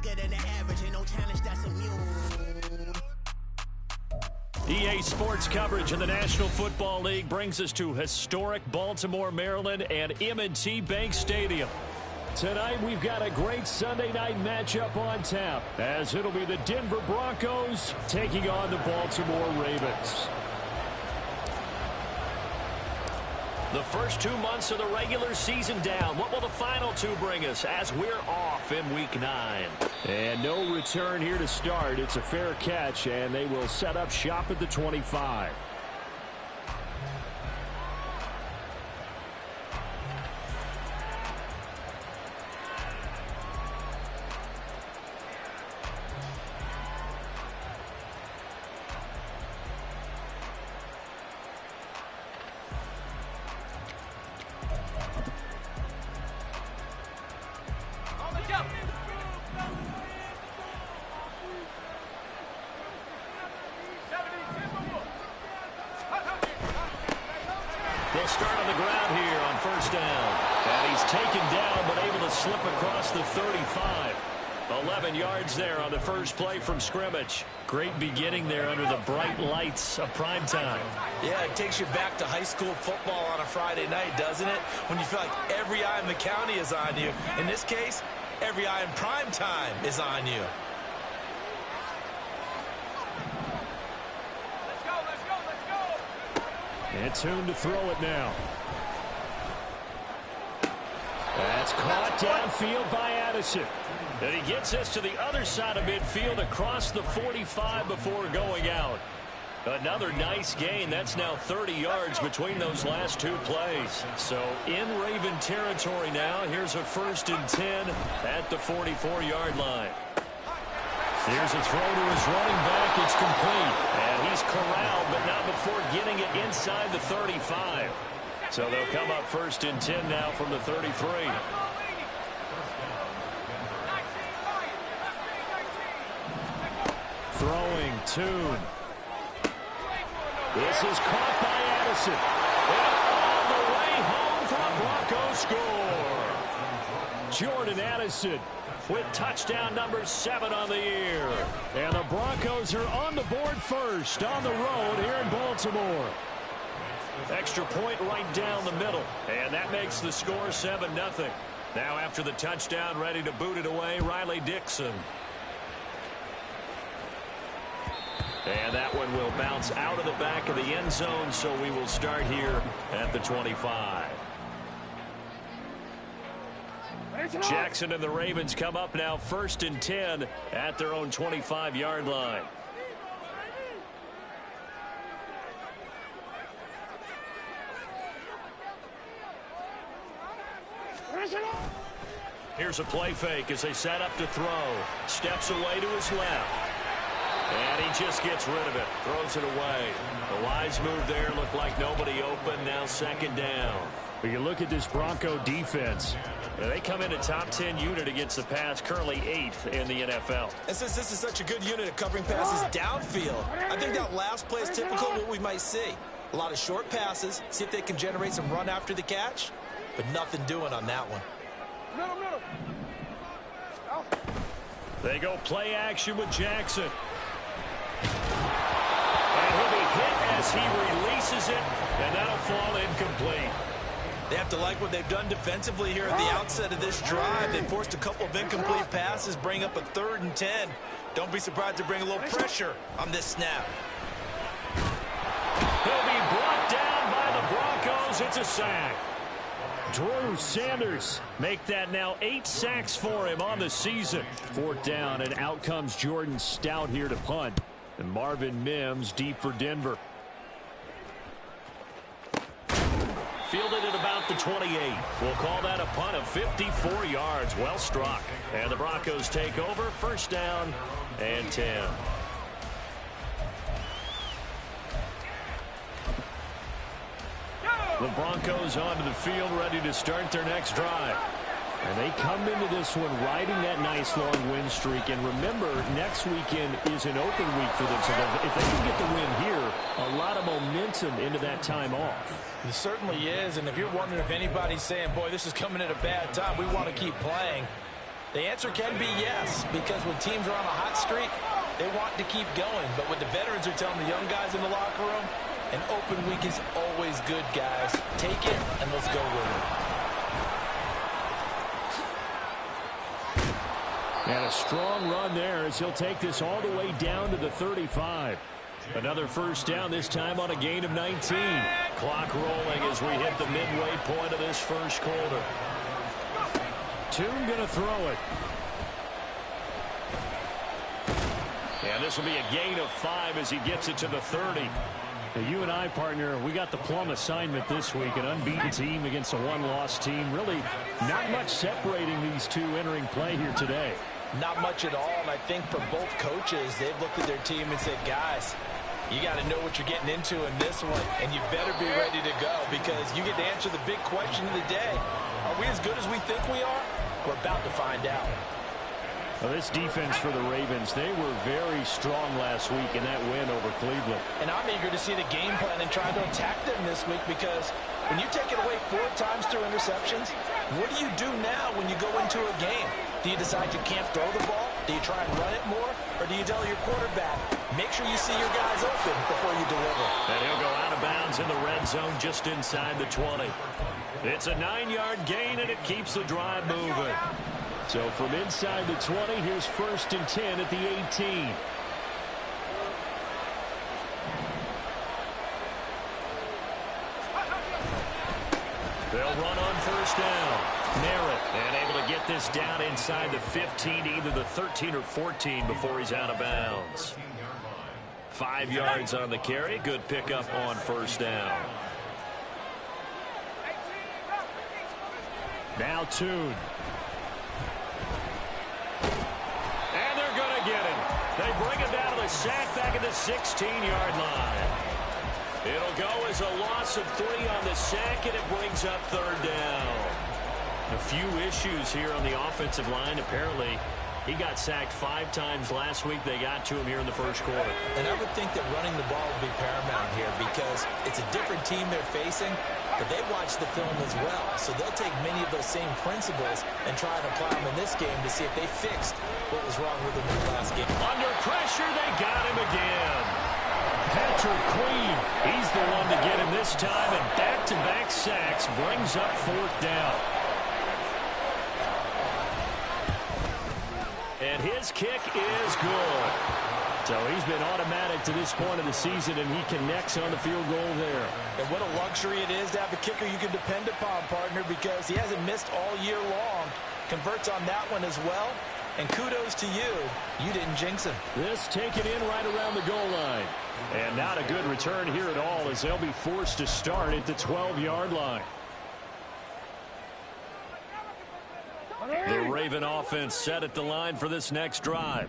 bigger than the average. Ain't no challenge that's immune. EA Sports coverage of the National Football League brings us to historic Baltimore, Maryland, and M&T Bank Stadium. Tonight, we've got a great Sunday night matchup on tap, as it'll be the Denver Broncos taking on the Baltimore Ravens. The first 2 months of the regular season down. What will the final two bring us as we're off in Week 9? And no return here to start. It's a fair catch, and they will set up shop at the 25. They'll start on the ground here on first down. And he's taken down, but able to slip across the 35. 11 yards there on the first play from scrimmage. Great beginning there under the bright lights of prime time. Yeah, it takes you back to high school football on a Friday night, doesn't it? When you feel like every eye in the county is on you. In this case, every eye in prime time is on you. And Tune to throw it now. That's caught downfield by Addison. And he gets us to the other side of midfield across the 45 before going out. Another nice gain. That's now 30 yards between those last two plays. So in Raven territory now. Here's a 1st and 10 at the 44-yard line. Here's a throw to his running back. It's complete. And he's corralled, but not before getting it inside the 35. So they'll come up 1st and 10 now from the 33. Throwing Tune. This is caught by Addison. And all the way home for a Bronco score. Jordan Addison with touchdown number 7 on the year. And the Broncos are on the board first on the road here in Baltimore. Extra point right down the middle. And that makes the score 7-0. Now after the touchdown, ready to boot it away, Riley Dixon. And that one will bounce out of the back of the end zone, so we will start here at the 25. Jackson and the Ravens come up now 1st and 10 at their own 25-yard line. Here's a play fake as they set up to throw. Steps away to his left. And he just gets rid of it. Throws it away. The wise move there. Looked like nobody open. Now 2nd down. When you look at this Bronco defense, they come in a top 10 unit against the pass, currently 8th in the NFL. And since this is such a good unit of covering passes downfield, I think that last play is typical of what we might see. A lot of short passes, see if they can generate some run after the catch, but nothing doing on that one. They go play action with Jackson. And he'll be hit as he releases it, and that'll fall incomplete. They have to like what they've done defensively here at the outset of this drive. They forced a couple of incomplete passes, bring up a 3rd and 10. Don't be surprised to bring a little pressure on this snap. He'll be brought down by the Broncos. It's a sack. Drew Sanders make that now 8 sacks for him on the season. 4th down, and out comes Jordan Stout here to punt. And Marvin Mims deep for Denver. Fielded at about the 28. We'll call that a punt of 54 yards. Well struck. And the Broncos take over. 1st down and 10. The Broncos onto the field, ready to start their next drive. And they come into this one riding that nice long win streak. And remember, next weekend is an open week for them. So if they can get the win here, a lot of momentum into that time off. It certainly is. And if you're wondering if anybody's saying, boy, this is coming at a bad time, we want to keep playing. The answer can be yes, because when teams are on a hot streak, they want to keep going. But what the veterans are telling the young guys in the locker room, an open week is always good, guys. Take it, and let's go with it. And a strong run there as he'll take this all the way down to the 35. Another first down, this time on a gain of 19. Clock rolling as we hit the midway point of this first quarter. Toon going to throw it. And this will be a gain of 5 as he gets it to the 30. Now, you and I, partner, we got the plum assignment this week. An unbeaten team against a one-loss team. Really not much separating these two entering play here today. Not much at all, and I think for both coaches, they've looked at their team and said, guys, you got to know what you're getting into in this one, and you better be ready to go because you get to answer the big question of the day. Are we as good as we think we are? We're about to find out. Well, this defense for the Ravens, they were very strong last week in that win over Cleveland. And I'm eager to see the game plan and try to attack them this week because when you take it away 4 times through interceptions, what do you do now when you go into a game? Do you decide you can't throw the ball? Do you try and run it more? Or do you tell your quarterback, make sure you see your guys open before you deliver? And he'll go out of bounds in the red zone just inside the 20. It's a 9-yard gain, and it keeps the drive moving. So from inside the 20, here's 1st and 10 at the 18. They'll run on first down. Merritt, and able to get this down inside the 15, either the 13 or 14 before he's out of bounds. 5 yards on the carry. Good pickup on first down. Now Toon. And they're going to get him. They bring him down to the sack back at the 16-yard line. It'll go as a loss of 3 on the sack, and it brings up 3rd down. A few issues here on the offensive line. Apparently, he got sacked 5 times last week. They got to him here in the first quarter. And I would think that running the ball would be paramount here because it's a different team they're facing, but they watch the film as well. So they'll take many of those same principles and try and apply them in this game to see if they fixed what was wrong with them in the last game. Under pressure, they got him again. Patrick Queen, he's the one to get him this time, and back-to-back sacks brings up 4th down. And his kick is good. So he's been automatic to this point of the season, and he connects on the field goal there. And what a luxury it is to have a kicker you can depend upon, partner, because he hasn't missed all year long. Converts on that one as well. And kudos to you. You didn't jinx him. This taken in right around the goal line. And not a good return here at all as they'll be forced to start at the 12-yard line. The Raven offense set at the line for this next drive.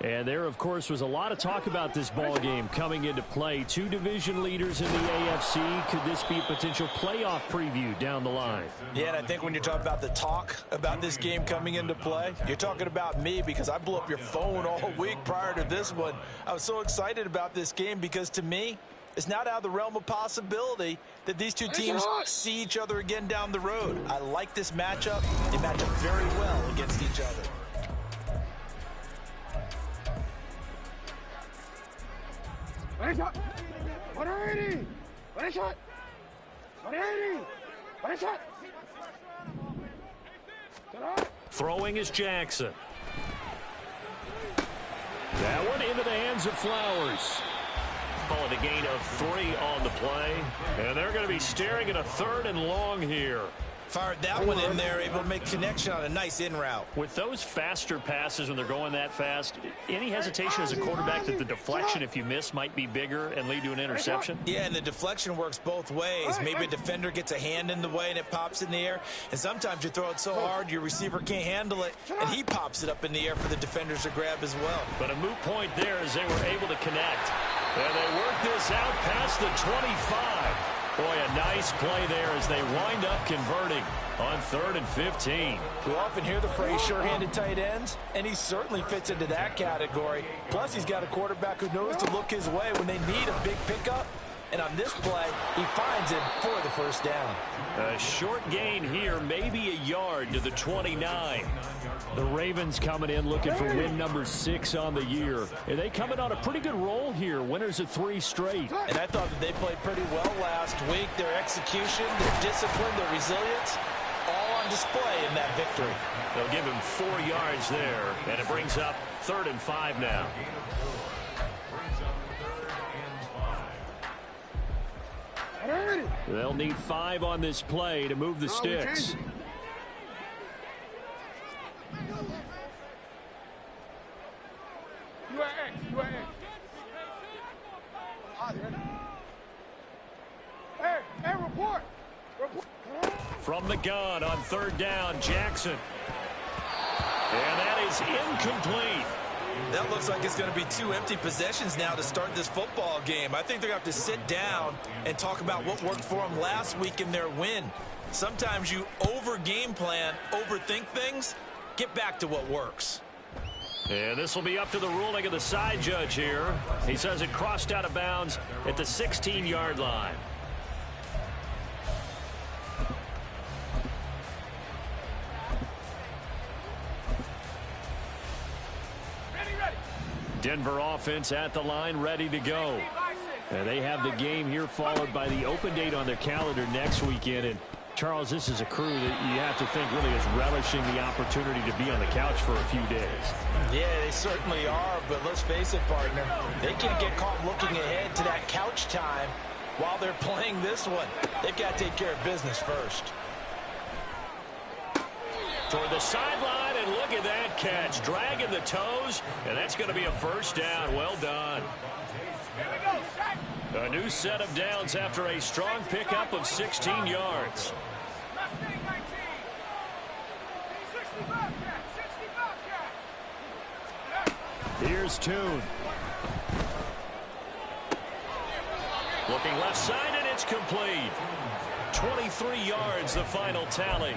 And there, of course, was a lot of talk about this ball game coming into play. 2 division leaders in the AFC. Could this be a potential playoff preview down the line? Yeah, and I think when you're talking about the talk about this game coming into play, you're talking about me because I blew up your phone all week prior to this one. I was so excited about this game because, to me, it's not out of the realm of possibility that these two teams see each other again down the road. I like this matchup. They match up very well against each other. Shot. 180. Shot. 180. Shot. Throwing is Jackson. That one into the hands of Flowers. Calling a gain of 3 on the play. And they're going to be staring at a 3rd and long here. Fired that one in there, able to make connection on a nice in route. With those faster passes when they're going that fast, any hesitation as a quarterback that the deflection, if you miss, might be bigger and lead to an interception? Yeah, and the deflection works both ways. Maybe a defender gets a hand in the way and it pops in the air. And sometimes you throw it so hard your receiver can't handle it, and he pops it up in the air for the defenders to grab as well. But a moot point there as they were able to connect. And they work this out past the 25. Boy, a nice play there as they wind up converting on 3rd and 15. We often hear the phrase sure-handed tight ends, and he certainly fits into that category. Plus, he's got a quarterback who knows to look his way when they need a big pickup. And on this play, he finds him for the first down. A short gain here, maybe a yard to the 29. The Ravens coming in looking for win number 6 on the year. And they coming on a pretty good roll here. Winners of 3 straight. And I thought that they played pretty well last week. Their execution, their discipline, their resilience, all on display in that victory. They'll give him 4 yards there, and it brings up 3rd and 5 now. They'll need 5 on this play to move the sticks. Hey, report. From the gun on 3rd down, Jackson. And that is incomplete. That looks like it's going to be 2 empty possessions now to start this football game. I think they're going to have to sit down and talk about what worked for them last week in their win. Sometimes you over-game plan, overthink things. Get back to what works. And this will be up to the ruling of the side judge here. He says it crossed out of bounds at the 16-yard line. Denver offense at the line, ready to go. And they have the game here followed by the open date on their calendar next weekend. And Charles, this is a crew that you have to think really is relishing the opportunity to be on the couch for a few days. Yeah, they certainly are, but let's face it, partner. They can't get caught looking ahead to that couch time while they're playing this one. They've got to take care of business first. Toward the sideline, and look at that catch. Dragging the toes, and that's going to be a first down. Well done. A new set of downs after a strong pickup of 16 yards. Here's Tune. Looking left side, and it's complete. 23 yards, the final tally.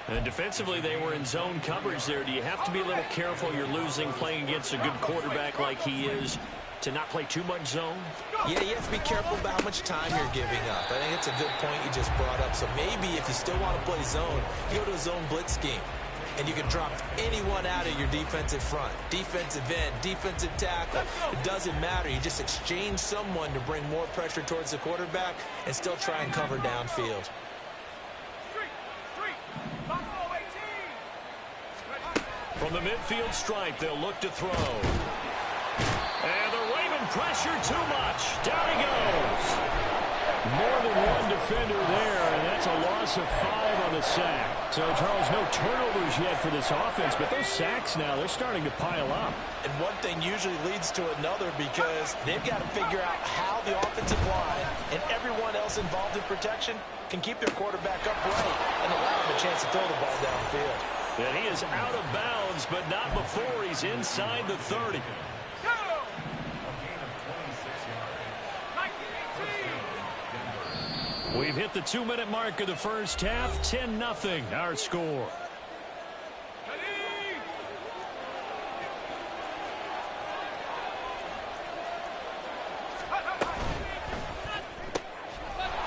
And defensively, they were in zone coverage there. Do you have to be a little careful? You're losing playing against a good quarterback like he is to not play too much zone? Yeah, you have to be careful about how much time you're giving up. I think it's a good point you just brought up. So maybe if you still want to play zone, you go to a zone blitz scheme. And you can drop anyone out of your defensive front. Defensive end, defensive tackle. It doesn't matter. You just exchange someone to bring more pressure towards the quarterback and still try and cover downfield. From the midfield stripe, they'll look to throw. And the Raven pressure too much. Down he goes. More than one defender there, and that's a loss of 5 on the sack. So, Charles, no turnovers yet for this offense, but those sacks now, they're starting to pile up. And one thing usually leads to another because they've got to figure out how the offensive line and everyone else involved in protection can keep their quarterback upright and allow him a chance to throw the ball downfield. And he is out of bounds, but not before he's inside the 30. We've hit the 2-minute mark of the first half. 10-0 our score.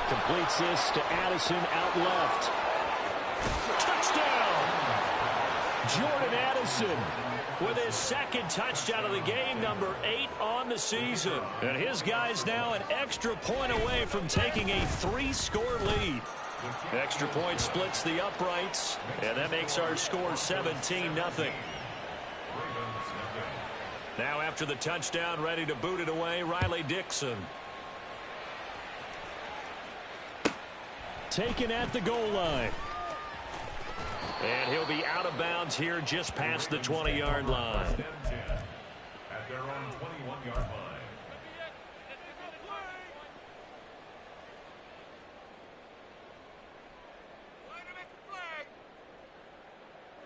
Completes this to Addison out left. Touchdown! Jordan Addison with his second touchdown of the game, number 8 on the season. And his guys now an extra point away from taking a 3-score lead. Extra point splits the uprights, and that makes our score 17-0. Now after the touchdown, ready to boot it away, Riley Dixon. Taken at the goal line. And he'll be out of bounds here just past the 20-yard line. At their own 21-yard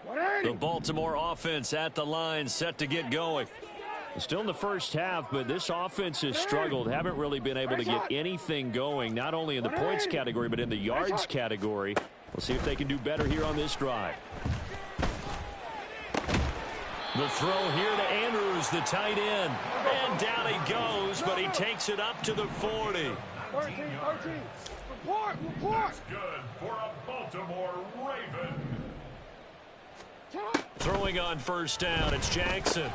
line. The Baltimore offense at the line, set to get going. Still in the first half, but this offense has struggled. Haven't really been able to get anything going, not only in the points category, but in the yards category. We'll see if they can do better here on this drive. The throw here to Andrews, the tight end. And down he goes, but he takes it up to the 40. 13. Report. That's good for a Baltimore Raven. Throwing on first down, it's Jackson.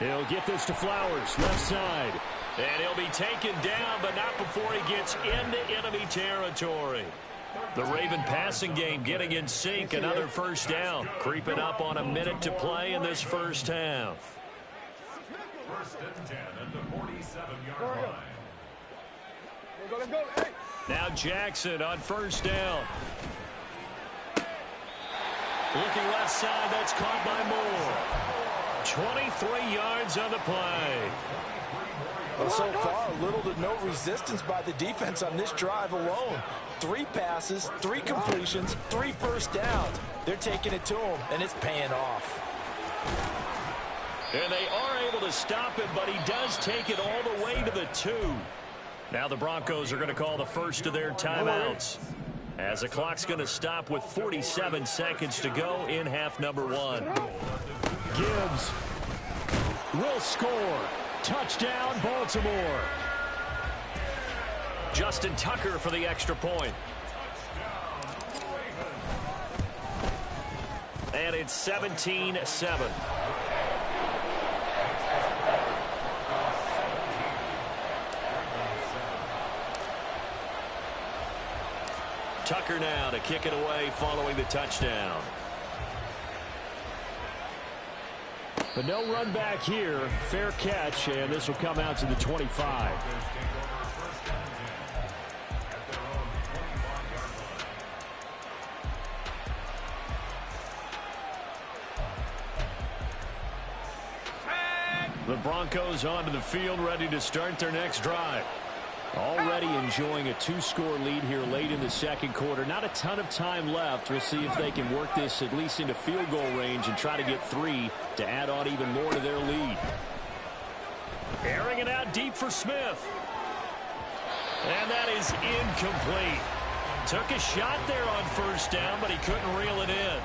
He'll get this to Flowers, left side. And he'll be taken down, but not before he gets into enemy territory. The Raven passing game getting in sync. Another first down. Creeping up on a minute to play in this first half. 1st and 10 at the 47-yard line. Let's go. Hey. Now Jackson on first down. Looking left side, that's caught by Moore. 23 yards on the play. Well, so far, little to no resistance by the defense on this drive alone. 3 passes, 3 completions, 3 first downs. They're taking it to him, and it's paying off. And they are able to stop him, but he does take it all the way to the 2. Now the Broncos are going to call the first of their timeouts, as the clock's going to stop with 47 seconds to go in half number 1. Gibbs will score. Touchdown, Baltimore. Justin Tucker for the extra point. And it's 17-7. Tucker now to kick it away following the touchdown. But no run back here. Fair catch, and this will come out to the 25. The Broncos onto the field, ready to start their next drive. Already enjoying a 2-score lead here late in the second quarter. Not a ton of time left. We'll see if they can work this at least into field goal range and try to get 3 to add on even more to their lead. Airing it out deep for Smith. And that is incomplete. Took a shot there on first down, but he couldn't reel it in.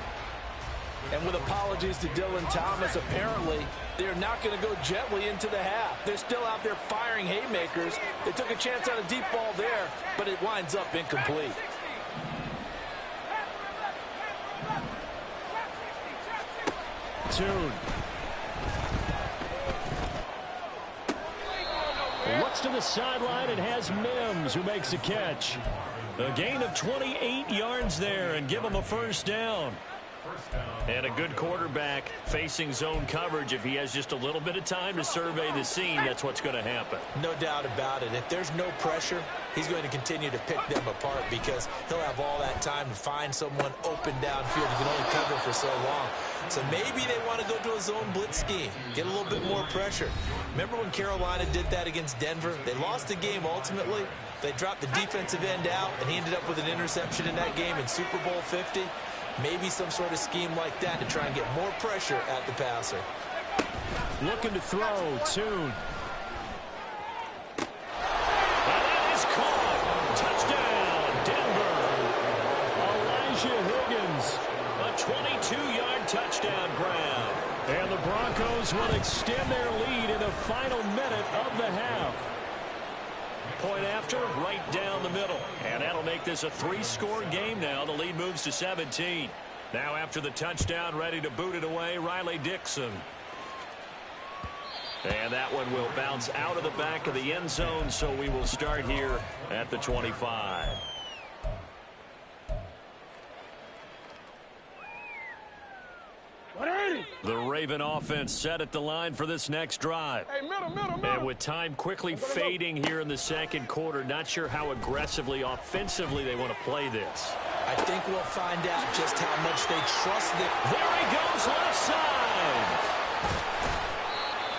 And with apologies to Dylan Thomas, apparently they're not going to go gently into the half. They're still out there firing haymakers. They took a chance on a deep ball there, but it winds up incomplete. Tune. Looks to the sideline and has Mims, who makes a catch. A gain of 28 yards there and give him a first down. And a good quarterback facing zone coverage. If he has just a little bit of time to survey the scene, that's what's going to happen. No doubt about it. If there's no pressure, he's going to continue to pick them apart because he'll have all that time to find someone open downfield. He can only cover for so long. So maybe they want to go to a zone blitz scheme, get a little bit more pressure. Remember when Carolina did that against Denver? They lost the game ultimately. They dropped the defensive end out, and he ended up with an interception in that game in Super Bowl 50. Maybe some sort of scheme like that to try and get more pressure at the passer. Looking to throw, Tune. And that is caught. Touchdown, Denver. Elijah Higgins. A 22-yard touchdown grab. And the Broncos will extend their lead in the final minute of the half. Point after, right down the middle. And that'll make this a 3-score game now. The lead moves to 17. Now after the touchdown, ready to boot it away, Riley Dixon. And that one will bounce out of the back of the end zone, so we will start here at the 25. The Raven offense set at the line for this next drive. Hey, middle. And with time quickly fading here in the second quarter, not sure how aggressively, offensively they want to play this. I think we'll find out just how much they trust them. There he goes, left side.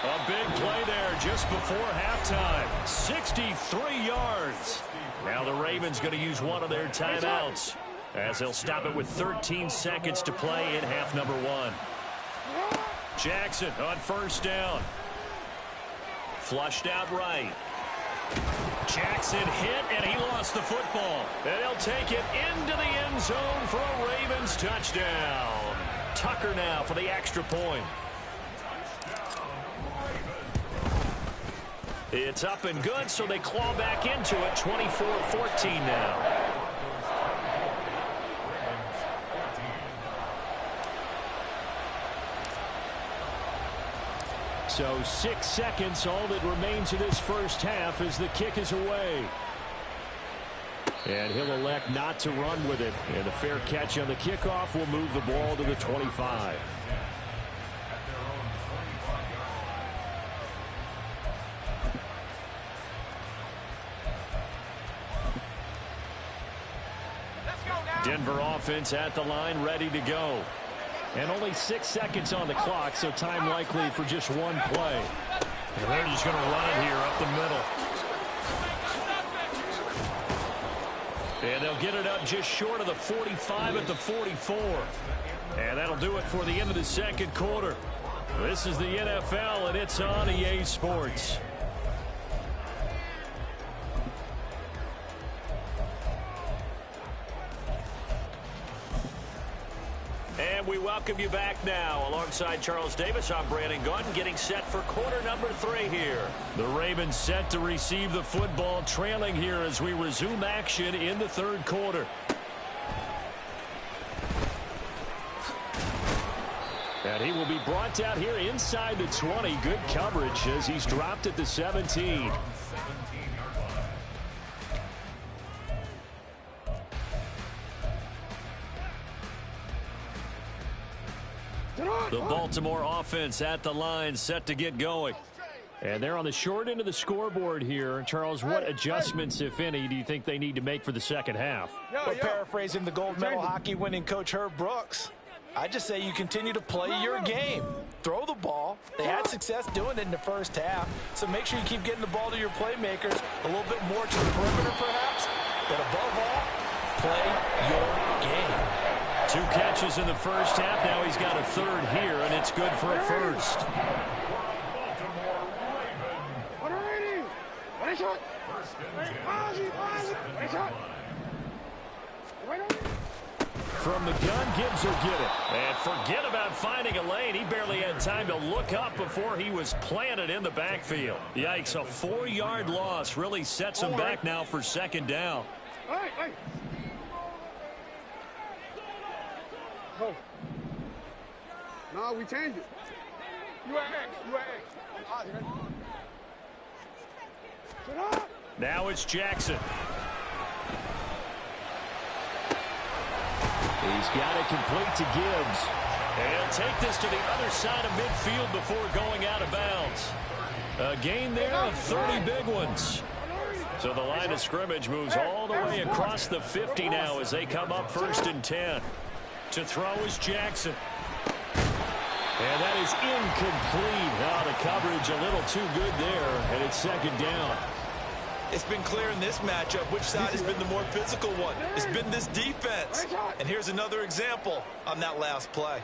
A big play there just before halftime. 63 yards. Now the Ravens going to use one of their timeouts, as they'll stop it with 13 seconds to play in half number 1. Jackson on first down. Flushed out right. Jackson hit, and he lost the football. And he'll take it into the end zone for a Ravens touchdown. Tucker now for the extra point. It's up and good, so they claw back into it. 24-14 now. So 6 seconds, all that remains of this first half as the kick is away. And he'll elect not to run with it. And the fair catch on the kickoff will move the ball to the 25. Denver offense at the line, ready to go. And only 6 seconds on the clock, so time likely for just one play. And they're just going to run it here up the middle. And they'll get it up just short of the 45 at the 44. And that'll do it for the end of the second quarter. This is the NFL, and it's on EA Sports. And we welcome you back now. Alongside Charles Davis, I'm Brandon Gaudin, getting set for quarter number 3 here. The Ravens set to receive the football, trailing here as we resume action in the third quarter. And he will be brought down here inside the 20. Good coverage as he's dropped at the 17. The Baltimore offense at the line, set to get going. And they're on the short end of the scoreboard here. Charles, what adjustments, if any, do you think they need to make for the second half? Well, paraphrasing the gold medal hockey winning coach Herb Brooks, I just say you continue to play your game. Throw the ball. They had success doing it in the first half, so make sure you keep getting the ball to your playmakers, a little bit more to the perimeter perhaps, but above all, play your game. 2 catches in the first half. Now he's got a third here, and it's good for a first. From the gun, Gibbs will get it. And forget about finding a lane. He barely had time to look up before he was planted in the backfield. Yikes, a 4-yard loss really sets him back now for second down. Hey. Go. No, we changed it. You at X. Shut up. Now it's Jackson. He's got it complete to Gibbs. And take this to the other side of midfield before going out of bounds. A gain there of 30 big ones. So the line of scrimmage moves all the way across the 50 now as they come up 1st and 10. To throw is Jackson. And that is incomplete. Oh, the coverage a little too good there, and it's second down. It's been clear in this matchup which side has been the more physical one. It's been this defense. And here's another example on that last play.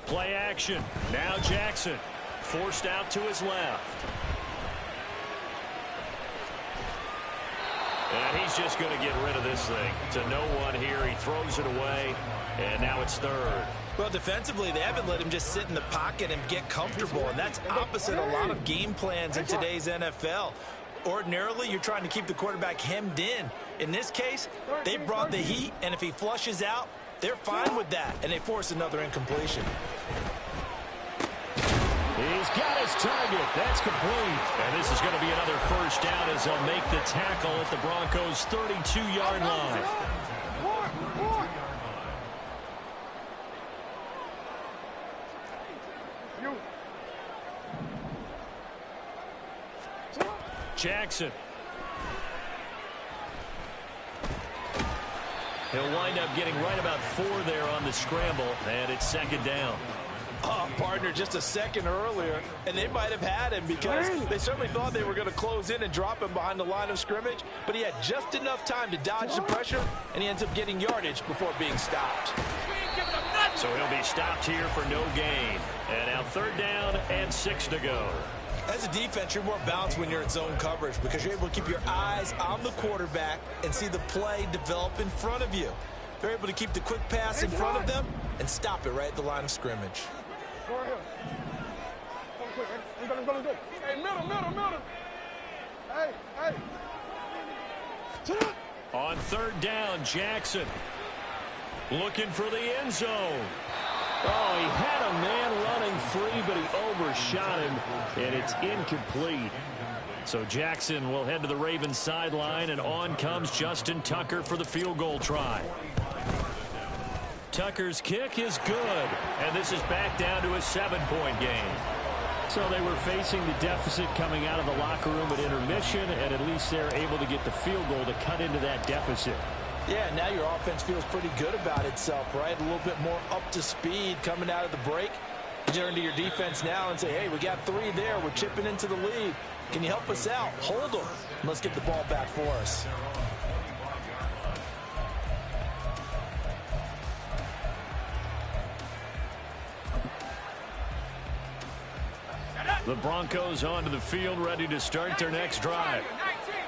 Play action. Now Jackson. Forced out to his left. And he's just going to get rid of this thing. To no one here. He throws it away. And now it's third. Well, defensively, they haven't let him just sit in the pocket and get comfortable. And that's opposite a lot of game plans in today's NFL. Ordinarily, you're trying to keep the quarterback hemmed in. In this case, they brought the heat, and if he flushes out, they're fine with that, and they force another incompletion. He's got his target. That's complete. And this is going to be another first down as they'll make the tackle at the Broncos' 32-yard line. Jackson. He'll wind up getting right about 4 there on the scramble, and it's second down. Oh, partner, just a second earlier, and they might have had him because they certainly thought they were going to close in and drop him behind the line of scrimmage, but he had just enough time to dodge the pressure, and he ends up getting yardage before being stopped. So he'll be stopped here for no gain. And now 3rd down and 6 to go. As a defense, you're more balanced when you're in zone coverage because you're able to keep your eyes on the quarterback and see the play develop in front of you. They're able to keep the quick pass in front of them and stop it right at the line of scrimmage. quick. Let's go. Hey, middle. Hey. Shut up. On third down, Jackson looking for the end zone. Oh, he had a man running free, but he overshot him, and it's incomplete. So Jackson will head to the Ravens sideline, and on comes Justin Tucker for the field goal try. Tucker's kick is good, and this is back down to a 7-point game. So they were facing the deficit coming out of the locker room at intermission, and at least they're able to get the field goal to cut into that deficit. Yeah, now your offense feels pretty good about itself, right? A little bit more up to speed coming out of the break. You turn to your defense now and say, hey, we got 3 there. We're chipping into the lead. Can you help us out? Hold them. Let's get the ball back for us. The Broncos onto the field, ready to start their next drive.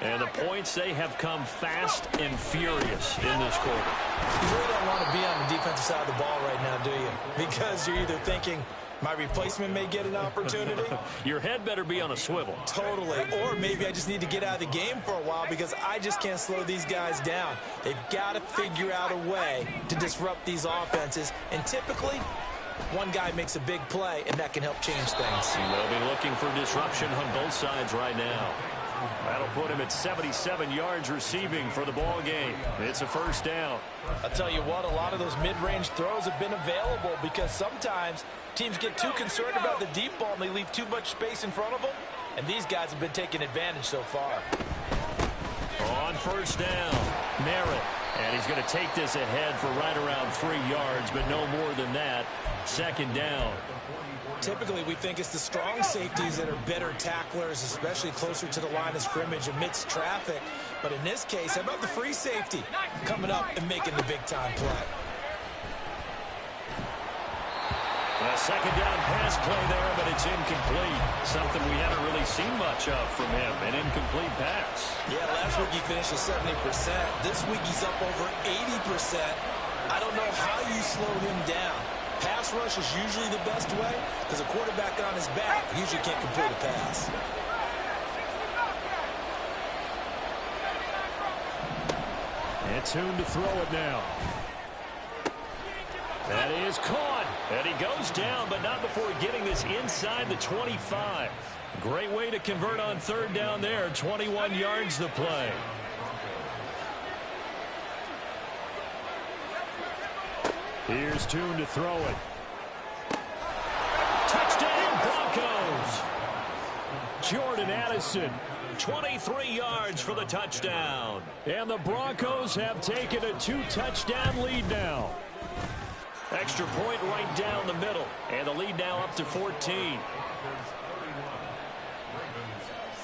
And the points, they have come fast and furious in this quarter. You really don't want to be on the defensive side of the ball right now, do you? Because you're either thinking, my replacement may get an opportunity. Your head better be on a swivel. Totally. Or maybe I just need to get out of the game for a while because I just can't slow these guys down. They've got to figure out a way to disrupt these offenses. And typically, one guy makes a big play, and that can help change things. They'll be looking for disruption on both sides right now. That'll put him at 77 yards receiving for the ball game. It's a first down. I'll tell you what, a lot of those mid-range throws have been available because sometimes teams get too concerned about the deep ball and they leave too much space in front of them. And these guys have been taking advantage so far. On first down, Merritt. And he's going to take this ahead for right around 3 yards, but no more than that. Second down. Typically, we think it's the strong safeties that are better tacklers, especially closer to the line of scrimmage amidst traffic. But in this case, how about the free safety coming up and making the big-time play? A second down pass play there, but it's incomplete. Something we haven't really seen much of from him, an incomplete pass. Yeah, last week he finished at 70%. This week he's up over 80%. I don't know how you slow him down. Pass rush is usually the best way because a quarterback on his back usually can't complete a pass. And Tune to throw it now. That is caught. And he goes down, but not before getting this inside the 25. Great way to convert on third down there. 21 yards the play. Here's Tune to throw it. Touchdown, Broncos. Jordan Addison. 23 yards for the touchdown. And the Broncos have taken a 2-touchdown lead now. Extra point right down the middle. And the lead now up to 14. Ravens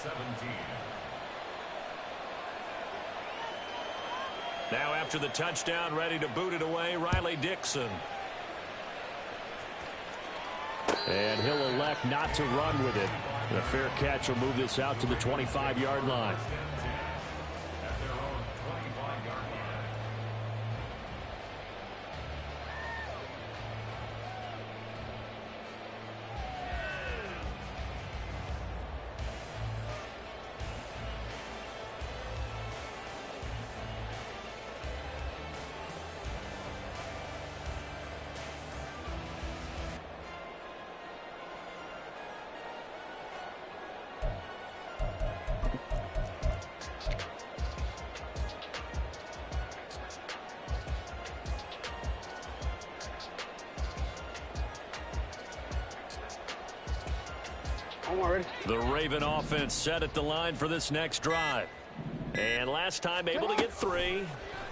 17. Now after the touchdown, ready to boot it away, Riley Dixon. And he'll elect not to run with it. The fair catch will move this out to the 25-yard line. At their own 25-yard line. The Raven offense set at the line for this next drive. And last time able to get 3.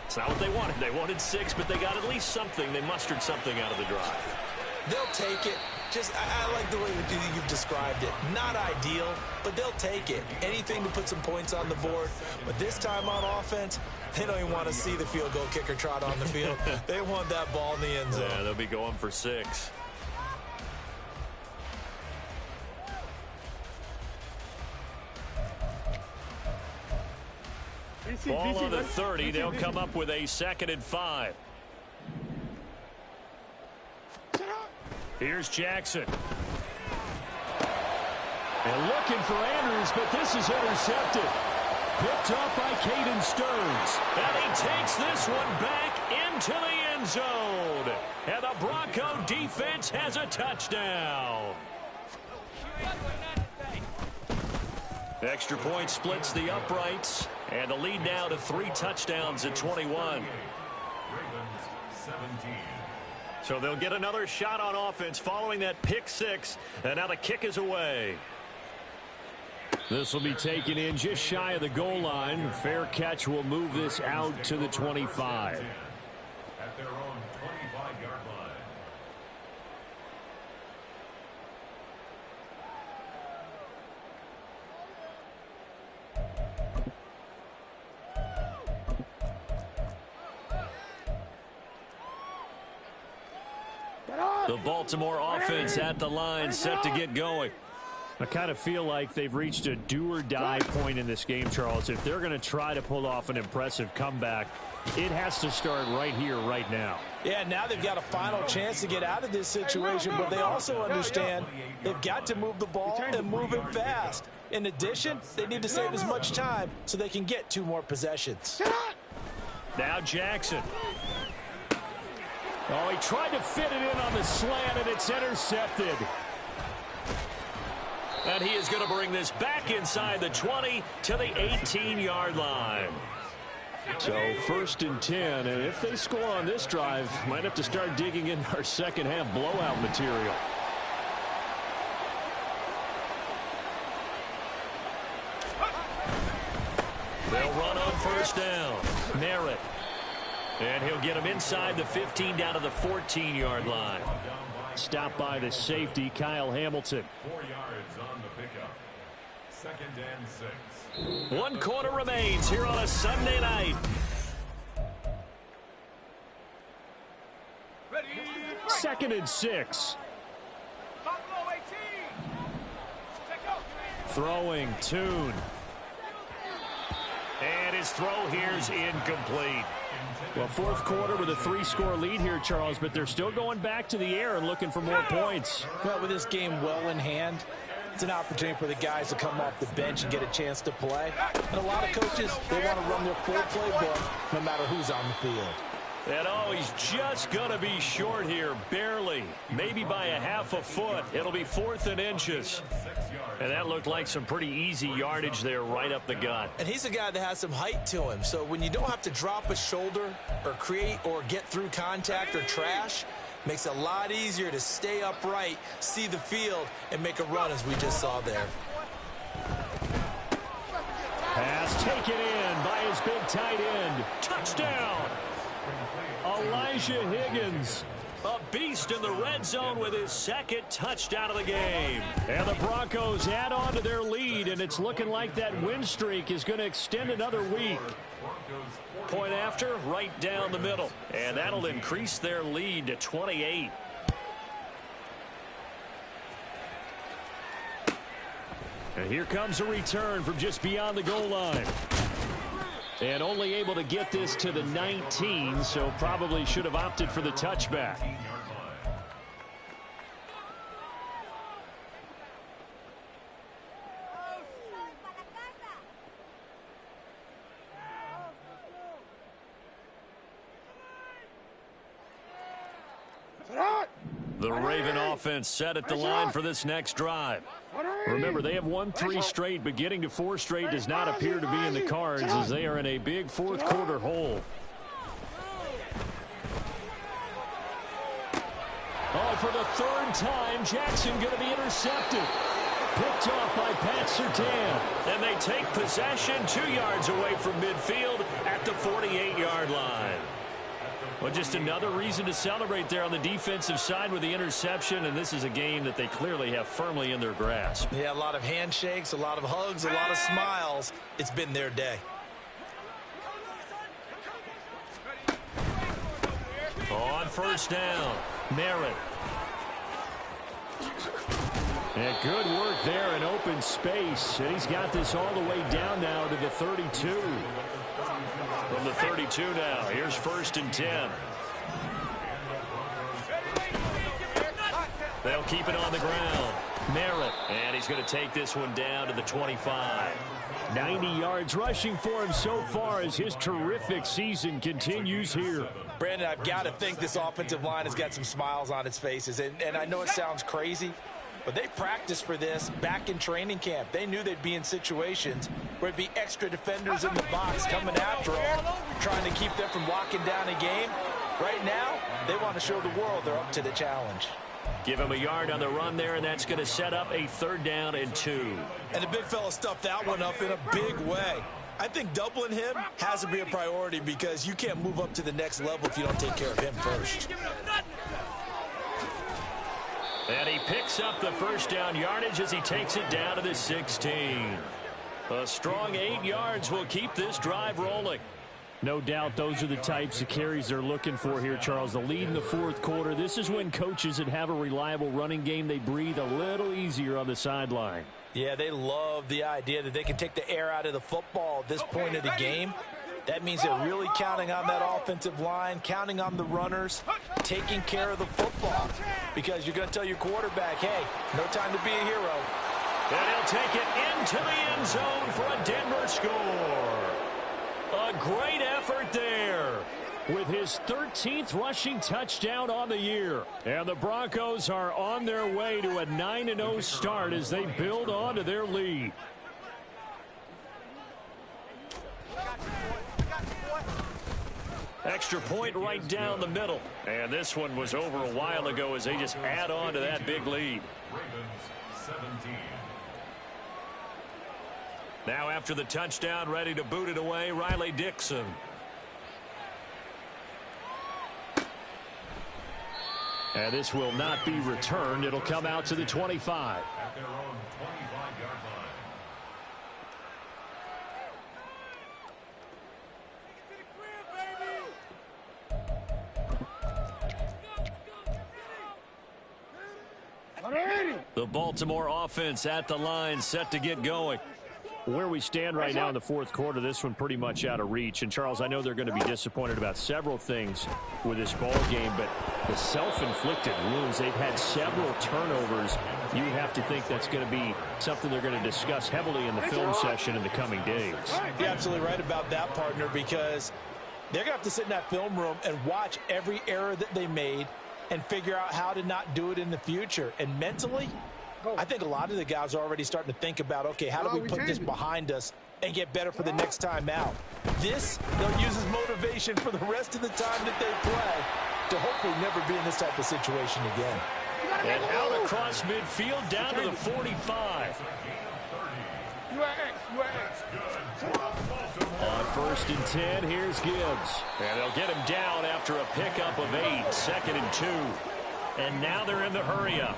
It's not what they wanted. They wanted 6, but they got at least something. They mustered something out of the drive. They'll take it. I like the way you've described it. Not ideal, but they'll take it. Anything to put some points on the board. But this time on offense, they don't even want to see the field goal kicker trot on the field. They want that ball in the end zone. Yeah, they'll be going for 6. Ball on the 30. They'll come up with a 2nd and 5. Here's Jackson. And looking for Andrews, but this is intercepted. Picked up by Caden Stearns. And he takes this one back into the end zone. And the Bronco defense has a touchdown. Extra point splits the uprights. And the lead now to 3 touchdowns at 21. Ravens 17. So they'll get another shot on offense following that pick 6. And now the kick is away. This will be taken in just shy of the goal line. Fair catch will move this out to the 25. At their own 25-yard line. The Baltimore offense at the line, set to get going. I kind of feel like they've reached a do-or-die point in this game, Charles. If they're going to try to pull off an impressive comeback, it has to start right here, right now. Yeah, now they've got a final chance to get out of this situation, but they also understand they've got to move the ball and move it fast. In addition, they need to save as much time so they can get 2 more possessions. Now Jackson. Oh, he tried to fit it in on the slant, and it's intercepted. And he is going to bring this back inside the 20 to the 18-yard line. So 1st and 10, and if they score on this drive, might have to start digging in our second-half blowout material. They'll run on 1st down. Merritt. And he'll get him inside the 15 down to the 14-yard line. Stopped by the safety, Kyle Hamilton. 4 yards on the pickup. 2nd and 6. 1 quarter remains here on a Sunday night. Ready? 2nd and 6. Buffalo 18. Check out. Throwing, Tune. And his throw here is incomplete. Well, 4th quarter with a 3-score lead here, Charles, but they're still going back to the air and looking for more points. Well, with this game well in hand, it's an opportunity for the guys to come off the bench and get a chance to play. And a lot of coaches, they want to run their full playbook no matter who's on the field. And oh, he's just going to be short here, barely, maybe by a half a foot. It'll be 4th and inches. And that looked like some pretty easy yardage there right up the gut. And he's a guy that has some height to him, so when you don't have to drop a shoulder or create or get through contact or trash, makes it a lot easier to stay upright, see the field, and make a run as we just saw there. Pass taken in by his big tight end. Touchdown! Elijah Higgins. A beast in the red zone with his 2nd touchdown of the game. And the Broncos add on to their lead, and it's looking like that win streak is going to extend another week. Point after, right down the middle. And that'll increase their lead to 28. And here comes a return from just beyond the goal line. And only able to get this to the 19, so probably should have opted for the touchback. The Raven offense set at the line for this next drive. Remember, they have won 3 straight, but getting to 4 straight does not appear to be in the cards as they are in a big 4th quarter hole. Oh, for the 3rd time, Jackson going to be intercepted. Picked off by Pat Surtain. And they take possession 2 yards away from midfield at the 48-yard line. Well, just another reason to celebrate there on the defensive side with the interception, and this is a game that they clearly have firmly in their grasp. Yeah, a lot of handshakes, a lot of hugs, a lot of smiles. It's been their day. On 1st down, Merritt. And good work there in open space, and he's got this all the way down now to the 32. From the 32 now, here's 1st and 10. They'll keep it on the ground. Merritt. And he's going to take this one down to the 25. 90 yards rushing for him so far as his terrific season continues here. Brandon, I've got to think this offensive line has got some smiles on its faces. And I know it sounds crazy, but they practiced for this back in training camp. They knew they'd be in situations where it'd be extra defenders in the box coming after them, trying to keep them from locking down a game. Right now, they want to show the world they're up to the challenge. Give him a yard on the run there, and that's going to set up a 3rd down and 2. And the big fella stuffed that one up in a big way. I think doubling him has to be a priority because you can't move up to the next level if you don't take care of him first. And he picks up the 1st down yardage as he takes it down to the 16. A strong 8 yards will keep this drive rolling. No doubt those are the types of carries they're looking for here, Charles. The lead in the 4th quarter. This is when coaches that have a reliable running game, they breathe a little easier on the sideline. Yeah, they love the idea that they can take the air out of the football at this point of the game. That means they're really counting on that offensive line, counting on the runners, taking care of the football. Because you're going to tell your quarterback, hey, no time to be a hero. And he'll take it into the end zone for a Denver score. A great effort there. With his 13th rushing touchdown on the year. And the Broncos are on their way to a 9-0 start as they build on to their lead. Extra point right down the middle. And this one was over a while ago as they just add on to that big lead. Ravens 17. Now after the touchdown, ready to boot it away, Riley Dixon. And this will not be returned. It'll come out to the 25. At their own 25-yard line. The Baltimore offense at the line, set to get going. Where we stand right now in the 4th quarter, this one pretty much out of reach. And, Charles, I know they're going to be disappointed about several things with this ball game, but the self-inflicted wounds, they've had several turnovers. You have to think that's going to be something they're going to discuss heavily in the film session in the coming days. You're absolutely right about that, partner, because they're going to have to sit in that film room and watch every error that they made and figure out how to not do it in the future. And mentally, I think a lot of the guys are already starting to think about, okay, how do we put this behind us and get better for the next time out? This, they'll use as motivation for the rest of the time that they play to hopefully never be in this type of situation again. And out across midfield down to the 45. On 1st and 10, here's Gibbs. And they'll get him down after a pickup of 8, 2nd and 2. And now they're in the hurry-up.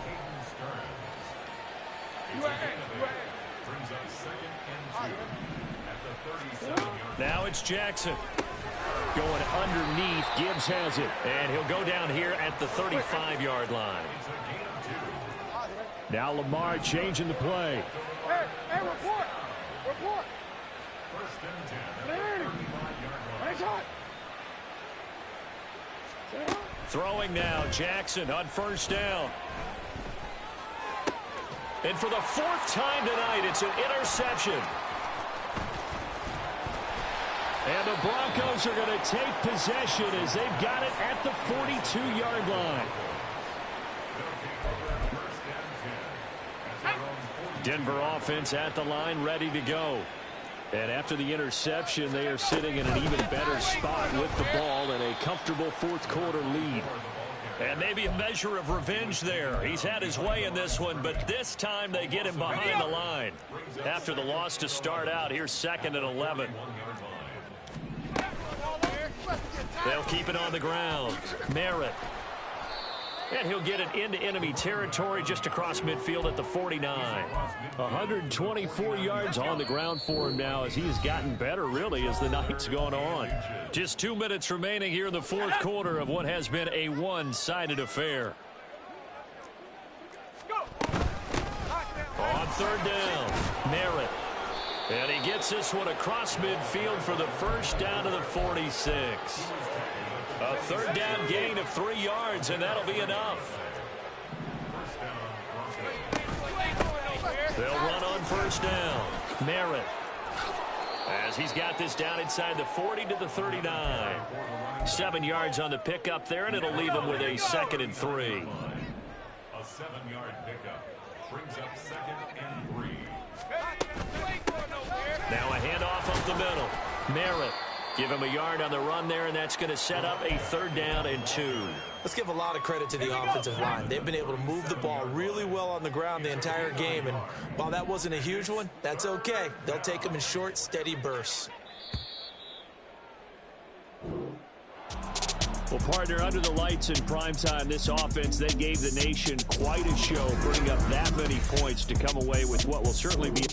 Now it's Jackson. Going underneath, Gibbs has it. And he'll go down here at the 35-yard line. Now Lamar changing the play. Hey, report! Report! First and 10 at the 35-yard line. Throwing now, Jackson on 1st down. And for the 4th time tonight, it's an interception. And the Broncos are going to take possession as they've got it at the 42-yard line. Denver offense at the line, ready to go. And after the interception, they are sitting in an even better spot with the ball and a comfortable 4th quarter lead. And maybe a measure of revenge there. He's had his way in this one, but this time they get him behind the line. After the loss to start out, here's 2nd and 11. They'll keep it on the ground. Merritt. And he'll get it into enemy territory just across midfield at the 49. 124 yards on the ground for him now as he has gotten better, really, as the night's gone on. Just 2 minutes remaining here in the 4th quarter of what has been a one-sided affair. On 3rd down, Merritt. And he gets this one across midfield for the 1st down to the 46. A 3rd down gain of 3 yards, and that'll be enough. They'll run on first down. Merritt, as he's got this down inside the 40 to the 39. 7 yards on the pickup there, and it'll leave him with a 2nd and 3. A 7-yard pickup brings up 2nd and 3. Now a handoff up the middle. Merritt, give him a yard on the run there, and that's going to set up a 3rd down and 2. Let's give a lot of credit to the offensive line. They've been able to move the ball really well on the ground the entire game, and while that wasn't a huge one, that's okay. They'll take them in short, steady bursts. Well, partner, under the lights in primetime, this offense, they gave the nation quite a show, putting up that many points to come away with what will certainly be